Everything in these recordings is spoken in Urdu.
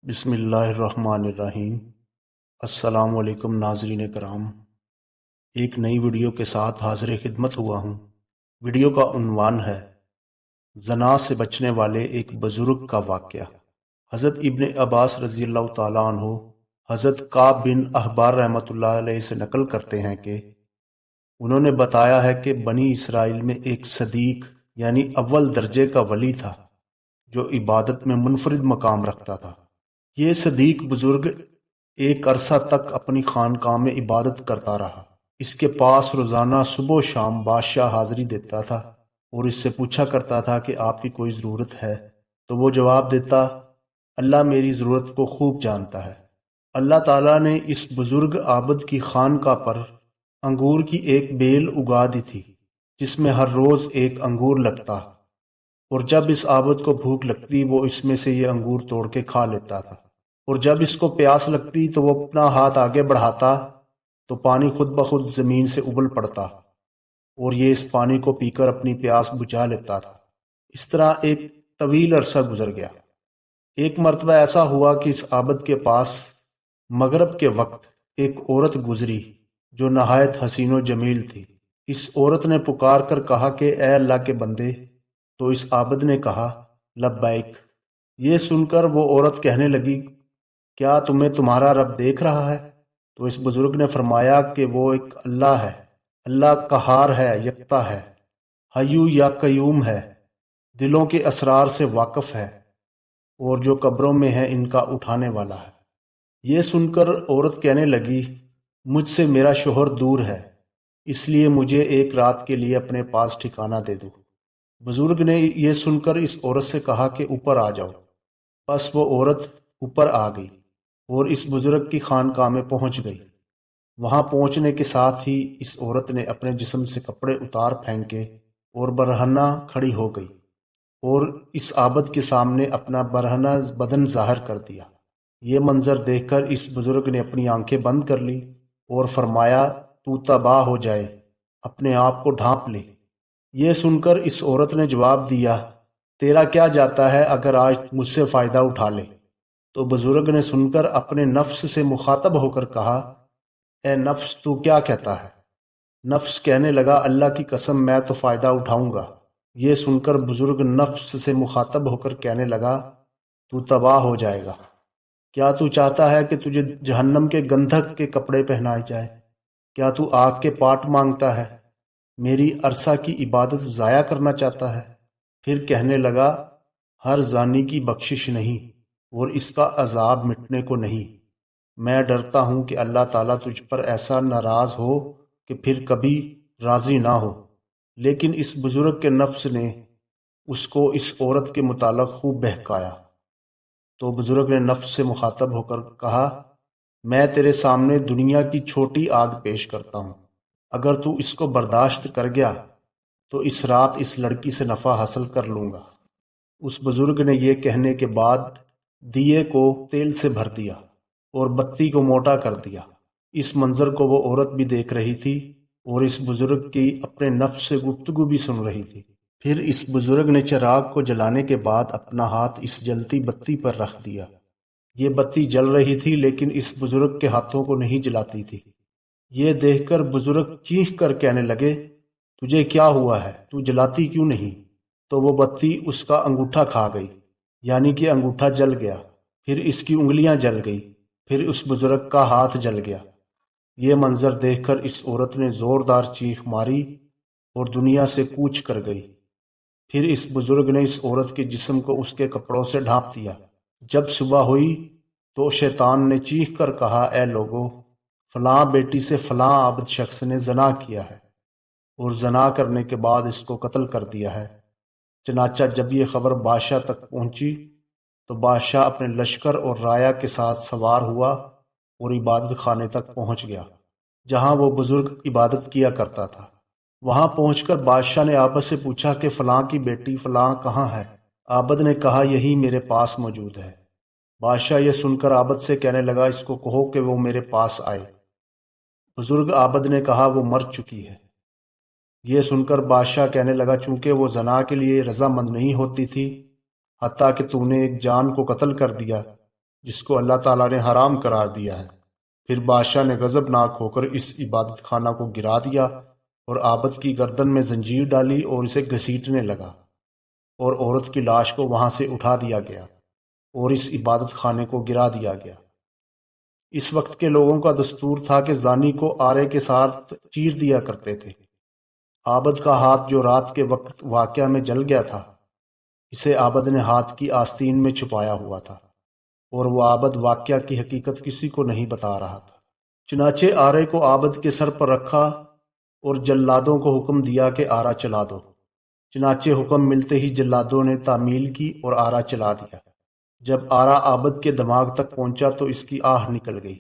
بسم اللہ الرحمن الرحیم۔ السلام علیکم ناظرین کرام، ایک نئی ویڈیو کے ساتھ حاضر خدمت ہوا ہوں۔ ویڈیو کا عنوان ہے زنا سے بچنے والے ایک بزرگ کا واقعہ۔ حضرت ابن عباس رضی اللہ تعالیٰ عنہ حضرت کعب بن احبار رحمۃ اللہ علیہ سے نقل کرتے ہیں کہ انہوں نے بتایا ہے کہ بنی اسرائیل میں ایک صدیق یعنی اول درجے کا ولی تھا جو عبادت میں منفرد مقام رکھتا تھا۔ یہ صدیق بزرگ ایک عرصہ تک اپنی خانقاہ میں عبادت کرتا رہا۔ اس کے پاس روزانہ صبح و شام بادشاہ حاضری دیتا تھا اور اس سے پوچھا کرتا تھا کہ آپ کی کوئی ضرورت ہے، تو وہ جواب دیتا، اللہ میری ضرورت کو خوب جانتا ہے۔ اللہ تعالیٰ نے اس بزرگ عابد کی خانقاہ پر انگور کی ایک بیل اگا دی تھی جس میں ہر روز ایک انگور لگتا، اور جب اس عابد کو بھوک لگتی وہ اس میں سے یہ انگور توڑ کے کھا لیتا تھا، اور جب اس کو پیاس لگتی تو وہ اپنا ہاتھ آگے بڑھاتا تو پانی خود بخود زمین سے ابل پڑتا، اور یہ اس پانی کو پی کر اپنی پیاس بجھا لیتا تھا۔ اس طرح ایک طویل عرصہ گزر گیا۔ ایک مرتبہ ایسا ہوا کہ اس عابد کے پاس مغرب کے وقت ایک عورت گزری جو نہایت حسین و جمیل تھی۔ اس عورت نے پکار کر کہا کہ اے اللہ کے بندے، تو اس عابد نے کہا لبیک۔ یہ سن کر وہ عورت کہنے لگی، کیا تمہیں تمہارا رب دیکھ رہا ہے؟ تو اس بزرگ نے فرمایا کہ وہ ایک اللہ ہے، اللہ قہار ہے، یکتا ہے، حیو یا قیوم ہے، دلوں کے اسرار سے واقف ہے، اور جو قبروں میں ہے ان کا اٹھانے والا ہے۔ یہ سن کر عورت کہنے لگی، مجھ سے میرا شوہر دور ہے، اس لیے مجھے ایک رات کے لیے اپنے پاس ٹھکانہ دے دو۔ بزرگ نے یہ سن کر اس عورت سے کہا کہ اوپر آ جاؤ۔ بس وہ عورت اوپر آ گئی اور اس بزرگ کی خانقاہ میں پہنچ گئی۔ وہاں پہنچنے کے ساتھ ہی اس عورت نے اپنے جسم سے کپڑے اتار پھینکے اور برہنہ کھڑی ہو گئی اور اس عابد کے سامنے اپنا برہنہ بدن ظاہر کر دیا۔ یہ منظر دیکھ کر اس بزرگ نے اپنی آنکھیں بند کر لی اور فرمایا، تو تباہ ہو جائے، اپنے آپ کو ڈھانپ لے۔ یہ سن کر اس عورت نے جواب دیا، تیرا کیا جاتا ہے اگر آج مجھ سے فائدہ اٹھا لے؟ تو بزرگ نے سن کر اپنے نفس سے مخاطب ہو کر کہا، اے نفس تو کیا کہتا ہے؟ نفس کہنے لگا، اللہ کی قسم میں تو فائدہ اٹھاؤں گا۔ یہ سن کر بزرگ نفس سے مخاطب ہو کر کہنے لگا، تو تباہ ہو جائے گا۔ کیا تو چاہتا ہے کہ تجھے جہنم کے گندھک کے کپڑے پہنائے جائے؟ کیا تو آگ کے پاٹ مانگتا ہے؟ میری عرصہ کی عبادت ضائع کرنا چاہتا ہے؟ پھر کہنے لگا، ہر زانی کی بخشش نہیں اور اس کا عذاب مٹنے کو نہیں۔ میں ڈرتا ہوں کہ اللہ تعالیٰ تجھ پر ایسا ناراض ہو کہ پھر کبھی راضی نہ ہو۔ لیکن اس بزرگ کے نفس نے اس کو اس عورت کے متعلق خوب بہکایا۔ تو بزرگ نے نفس سے مخاطب ہو کر کہا، میں تیرے سامنے دنیا کی چھوٹی آگ پیش کرتا ہوں، اگر تو اس کو برداشت کر گیا تو اس رات اس لڑکی سے نفع حاصل کر لوں گا۔ اس بزرگ نے یہ کہنے کے بعد دیے کو تیل سے بھر دیا اور بتی کو موٹا کر دیا۔ اس منظر کو وہ عورت بھی دیکھ رہی تھی اور اس بزرگ کی اپنے نفس سے گفتگو بھی سن رہی تھی۔ پھر اس بزرگ نے چراغ کو جلانے کے بعد اپنا ہاتھ اس جلتی بتی پر رکھ دیا۔ یہ بتی جل رہی تھی لیکن اس بزرگ کے ہاتھوں کو نہیں جلاتی تھی۔ یہ دیکھ کر بزرگ چیخ کر کہنے لگے، تجھے کیا ہوا ہے؟ تو جلاتی کیوں نہیں؟ تو وہ بتی اس کا انگوٹھا کھا گئی، یعنی کہ انگوٹھا جل گیا، پھر اس کی انگلیاں جل گئی، پھر اس بزرگ کا ہاتھ جل گیا۔ یہ منظر دیکھ کر اس عورت نے زوردار چیخ ماری اور دنیا سے کوچ کر گئی۔ پھر اس بزرگ نے اس عورت کے جسم کو اس کے کپڑوں سے ڈھانپ دیا۔ جب صبح ہوئی تو شیطان نے چیخ کر کہا، اے لوگو، فلاں بیٹی سے فلاں عابد شخص نے زنا کیا ہے اور زنا کرنے کے بعد اس کو قتل کر دیا ہے۔ چنانچہ جب یہ خبر بادشاہ تک پہنچی تو بادشاہ اپنے لشکر اور رایا کے ساتھ سوار ہوا اور عبادت خانے تک پہنچ گیا جہاں وہ بزرگ عبادت کیا کرتا تھا۔ وہاں پہنچ کر بادشاہ نے عابد سے پوچھا کہ فلاں کی بیٹی فلاں کہاں ہے؟ عابد نے کہا، یہی میرے پاس موجود ہے۔ بادشاہ یہ سن کر عابد سے کہنے لگا، اس کو کہو کہ وہ میرے پاس آئے۔ بزرگ عابد نے کہا، وہ مر چکی ہے۔ یہ سن کر بادشاہ کہنے لگا، چونکہ وہ زنا کے لیے رضامند نہیں ہوتی تھی، حتیٰ کہ تو نے ایک جان کو قتل کر دیا، جس کو اللہ تعالیٰ نے حرام قرار دیا ہے۔ پھر بادشاہ نے غضبناک ہو کر اس عبادت خانہ کو گرا دیا اور عابد کی گردن میں زنجیر ڈالی اور اسے گھسیٹنے لگا، اور عورت کی لاش کو وہاں سے اٹھا دیا گیا اور اس عبادت خانے کو گرا دیا گیا۔ اس وقت کے لوگوں کا دستور تھا کہ زانی کو آرے کے ساتھ چیر دیا کرتے تھے۔ عابد کا ہاتھ جو رات کے وقت واقعہ میں جل گیا تھا، اسے عابد نے ہاتھ کی آستین میں چھپایا ہوا تھا، اور وہ عابد واقعہ کی حقیقت کسی کو نہیں بتا رہا تھا۔ چنانچہ آرے کو عابد کے سر پر رکھا اور جلادوں کو حکم دیا کہ آرا چلا دو۔ چنانچہ حکم ملتے ہی جلادوں نے تعمیل کی اور آرا چلا دیا۔ جب آرا عابد کے دماغ تک پہنچا تو اس کی آہ نکل گئی۔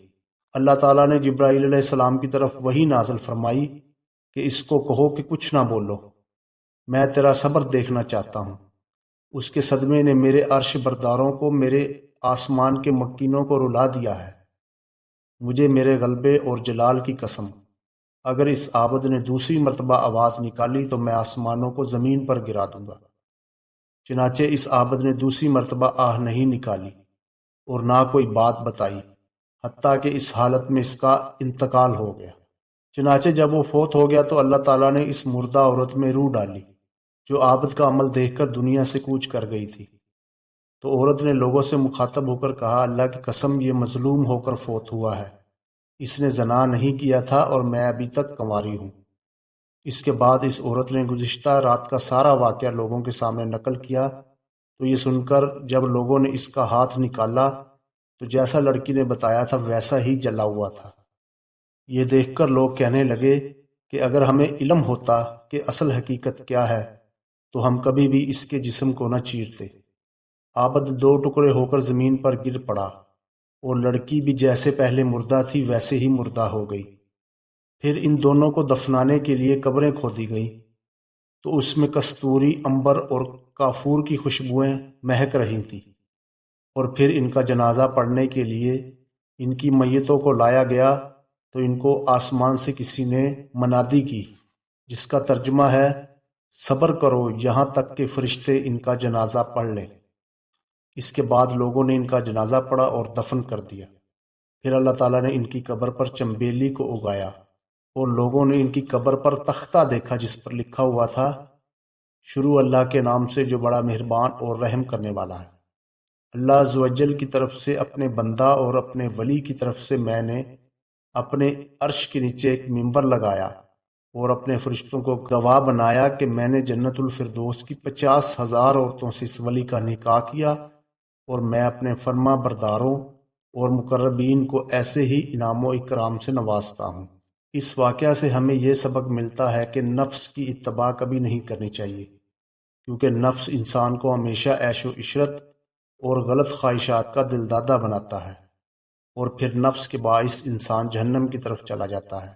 اللہ تعالیٰ نے جبرائیل علیہ السلام کی طرف وحی نازل فرمائی کہ اس کو کہو کہ کچھ نہ بولو، میں تیرا صبر دیکھنا چاہتا ہوں۔ اس کے صدمے نے میرے عرش برداروں کو، میرے آسمان کے مکینوں کو رلا دیا ہے۔ مجھے میرے غلبے اور جلال کی قسم، اگر اس عابد نے دوسری مرتبہ آواز نکالی تو میں آسمانوں کو زمین پر گرا دوں گا۔ چنانچہ اس عابد نے دوسری مرتبہ آہ نہیں نکالی اور نہ کوئی بات بتائی، حتیٰ کہ اس حالت میں اس کا انتقال ہو گیا۔ چنانچہ جب وہ فوت ہو گیا تو اللہ تعالیٰ نے اس مردہ عورت میں روح ڈالی، جو عابد کا عمل دیکھ کر دنیا سے کوچ کر گئی تھی۔ تو عورت نے لوگوں سے مخاطب ہو کر کہا، اللہ کی قسم، یہ مظلوم ہو کر فوت ہوا ہے، اس نے زنا نہیں کیا تھا اور میں ابھی تک کنواری ہوں۔ اس کے بعد اس عورت نے گزشتہ رات کا سارا واقعہ لوگوں کے سامنے نقل کیا، تو یہ سن کر جب لوگوں نے اس کا ہاتھ نکالا تو جیسا لڑکی نے بتایا تھا ویسا ہی جلا ہوا تھا۔ یہ دیکھ کر لوگ کہنے لگے کہ اگر ہمیں علم ہوتا کہ اصل حقیقت کیا ہے تو ہم کبھی بھی اس کے جسم کو نہ چیرتے۔ عابد 2 ٹکڑے ہو کر زمین پر گر پڑا، اور لڑکی بھی جیسے پہلے مردہ تھی ویسے ہی مردہ ہو گئی۔ پھر ان دونوں کو دفنانے کے لیے قبریں کھودی گئیں، تو اس میں کستوری، عنبر اور کافور کی خوشبوئیں مہک رہی تھیں۔ اور پھر ان کا جنازہ پڑھنے کے لیے ان کی میتوں کو لایا گیا تو ان کو آسمان سے کسی نے منادی کی، جس کا ترجمہ ہے، صبر کرو یہاں تک کہ فرشتے ان کا جنازہ پڑھ لیں۔ اس کے بعد لوگوں نے ان کا جنازہ پڑھا اور دفن کر دیا۔ پھر اللہ تعالیٰ نے ان کی قبر پر چمبیلی کو اگایا، اور لوگوں نے ان کی قبر پر تختہ دیکھا جس پر لکھا ہوا تھا، شروع اللہ کے نام سے جو بڑا مہربان اور رحم کرنے والا ہے۔ اللہ عز و جل کی طرف سے اپنے بندہ اور اپنے ولی کی طرف سے میں نے اپنے عرش کے نیچے ایک منبر لگایا اور اپنے فرشتوں کو گواہ بنایا کہ میں نے جنت الفردوس کی 50,000 عورتوں سے اس ولی کا نکاح کیا، اور میں اپنے فرما برداروں اور مقربین کو ایسے ہی انعام و اکرام سے نوازتا ہوں۔ اس واقعہ سے ہمیں یہ سبق ملتا ہے کہ نفس کی اتباع کبھی نہیں کرنی چاہیے، کیونکہ نفس انسان کو ہمیشہ عیش و عشرت اور غلط خواہشات کا دلدادہ بناتا ہے، اور پھر نفس کے باعث انسان جہنم کی طرف چلا جاتا ہے۔